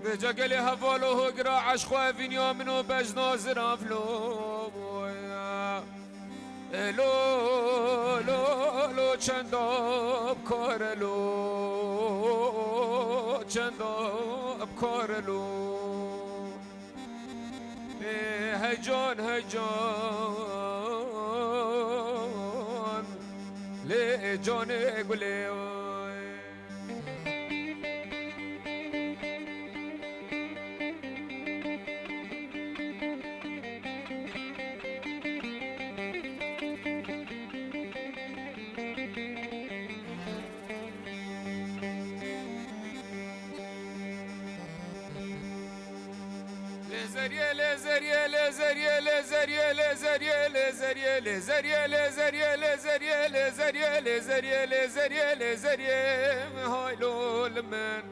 بجا قلي هفالو هقرا عشقوا فينيا منو بجنا زرافلو لو لو لو چنداب کارلو چنداب کارلو هجان هجان لی جان گلی لزریه لزریه لزریه لزریه لزریه لزریه لزریه لزریه لزریه لزریه لزریه لزریه لزریه های لول من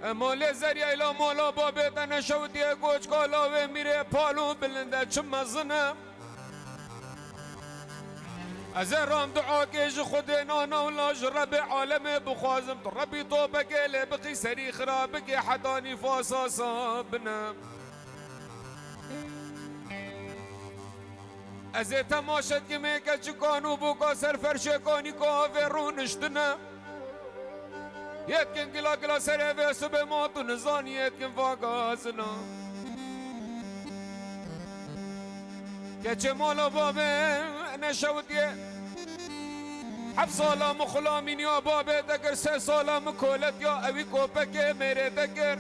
اما لزریه ایلا مالا بابه تنشودیه گوچ کالاوه میره پالو بلنده چم مزنم از رام دعا کش خود نانا ولاج رب عالم بخوازم ربي طوبك لبقي سري خرابك حداني فاسا صابنا از تماشت که میکه چکانو بوکا سر فرشکانی کافرون اشتنا یتکن گلا گلا سر ویسو به ماتو نزانی یتکن فاقازنا که چه مالا بابه نشودیه 7 سالا مخلامین یا بابه دگر 3 سالا مکولت یا اوی کوپک میره دگر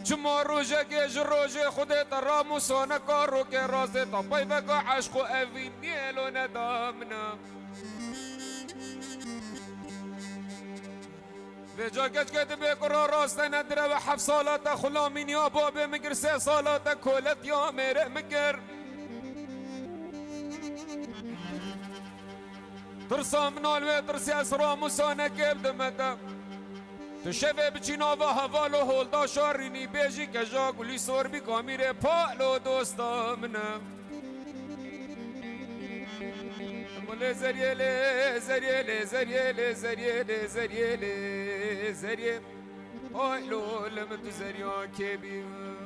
چما روژه گیج روژه خودت راموسانه کارو که رازه تا پای بگا عشق و اوی نیلو ندامنا به جا گج گد بکرا راست ندره و 7 سالات خلامین یا بابه مگر 3 سالات کولت یا میره مگر ترسا منال و ترسی اسرا موسانه کب دمتا تشوه بچی ناوا حوالو هولدا شارینی بیجی که جا گلی سور بی کامیره پالو دوستا منم لزریه لزریه لزریه لزریه لزریه لزریه آی لولم تو زریان که بیم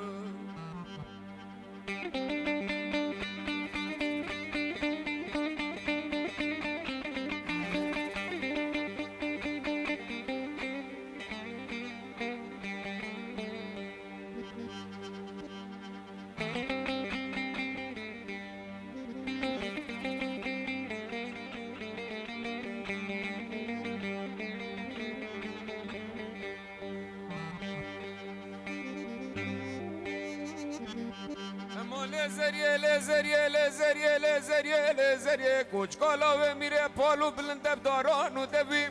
لزریه لزریه لزریه لزریه لزریه کوچ کالاوه میره پالو بلندب دارانو دبی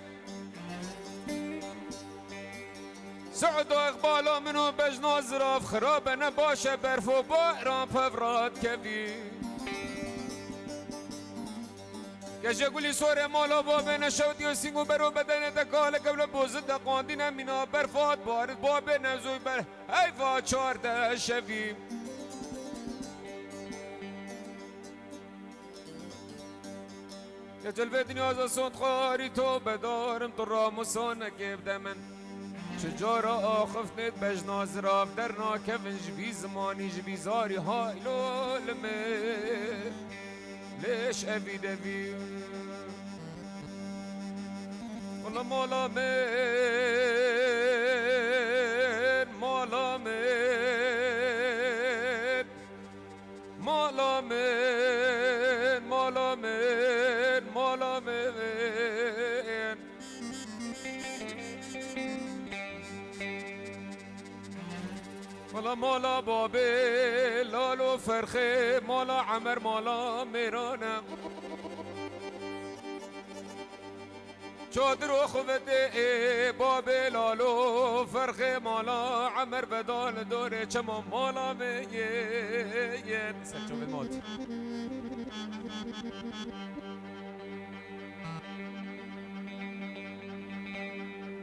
سعد و اقبالا منو بجنا زراف خراب نباشه برف و باران پفراد کبی کشه گلی سوره مالا بابه نشودی و سینگو برو بدن دکاله قبل بوزد دقاندی نمینا برفات بارد بابه نزوی بر حیفا 14 شوی که جلوه دنیاز سوند خاری تو بدارم تو راموسانه که بدمن چجارا آخف نید بجناز راف در ناکفن جوی زمانی جوی زاری های لولمه لیش اوی دوی والله مالا من مالا من مالا من مالا من مالا من مالا مالا بابه لالو فرخه مالا عمر مالا میرانم چادر و خوبته بابه لالو فرخه مالا عمر بدال دوره چما مالا میین سچو بالموت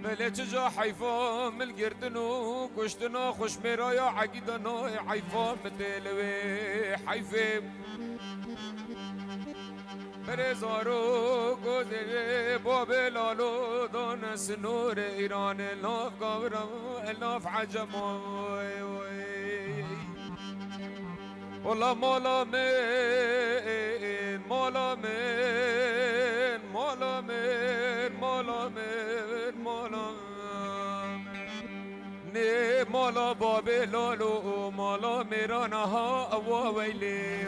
بله چجا حیفا مل گردنو کشتنا خوش میرا یا عقیدنا حیفا مدلوی حیفه برزارو گذره باب لالو دان سنور ایران الاف قابرم الاف عجم والله مولا من مولا من مولا من مولا من مولا نه مولا باب لالو مولا میرانها اوا ویلی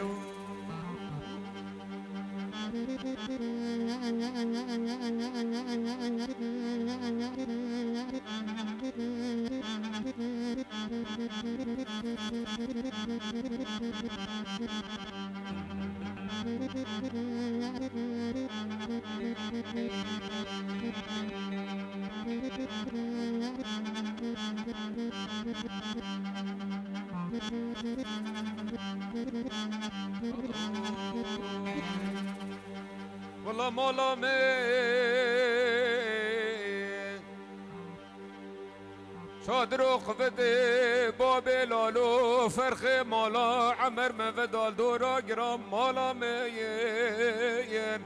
والله مولا من شادر و خفت باب لالو فرخ مالا عمر مفدال دورا گرام مالا مین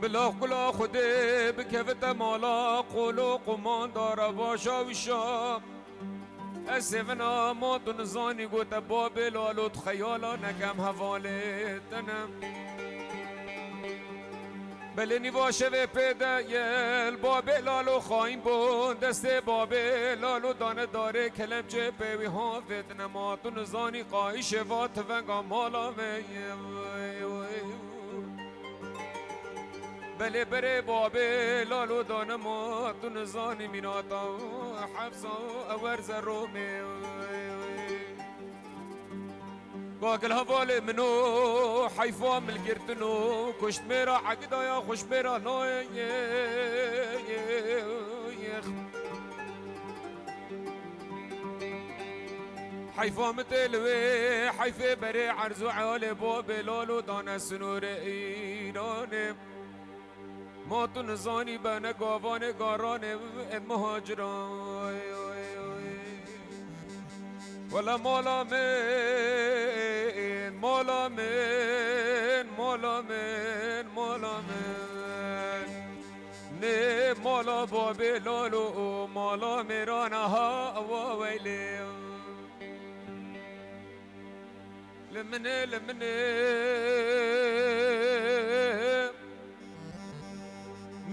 بلا قلا خوده بکفت مالا قولو قمان دارا باشا وشا اسفنا ما دنزانی گوت باب لالو خیالا نکم حواله تنم بله نیواشه و پیدا یل باب لالو خواهیم بون دست باب لالو دانه داره کلم چه پیوی ها فتنه ما دنزانی قایش و تفنگا مالا بله بره باب لالو دانه ما دنزانی میناتا حفظا اورز رومی باقل هوال منو حیفا مل گردنو کشت میرا عقیدا یا خوش میرا نایخ حیفا متلوی حیفه بره عرض و عال باب لالو دانه سنور ایرانه ما تو نزانی بنا گاوان گاران مهاجران ولا مولا من مولا من مولا من مولا من نه مولا باب لالو مولا میرانها و ویلی لمنه لمنه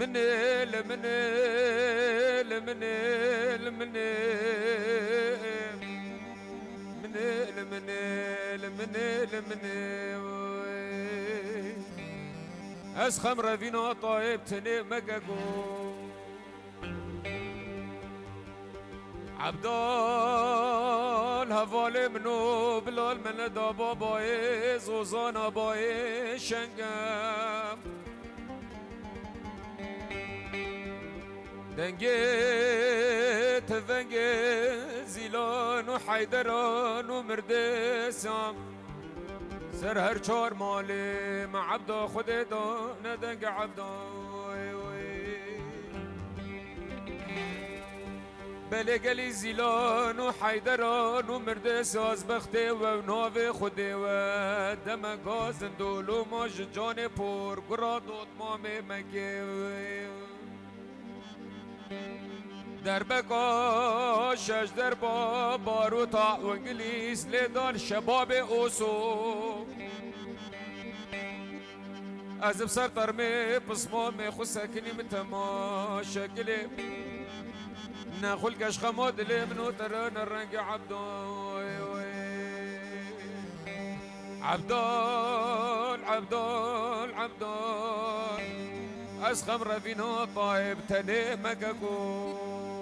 منه لمنه لمنه لمنه لمنه لمنه اسخم رفينا طايب تني مكاكو عبدال هفال منو بلال من دابا باي زوزانا باي شنگم دنگه تفنگه زیلان و حیدران و مردسام سر هر چار ماله مع عبدا خود دانه دنگ عبدا بله گلی زیلان و حیدران و مردساز بخته و ناو خوده و دم گازن دولو ماش جان پر گرادوت مام مکه در بکا شش در با باروتا و انگلیس لیدان شباب اوسو از بسر ترمي بصمامي خسكني متما شكلي ناخل كاش خمود لي منو تران الرنق عبدال عبدال عبدال اسخم رفينو طايب تني مكاكو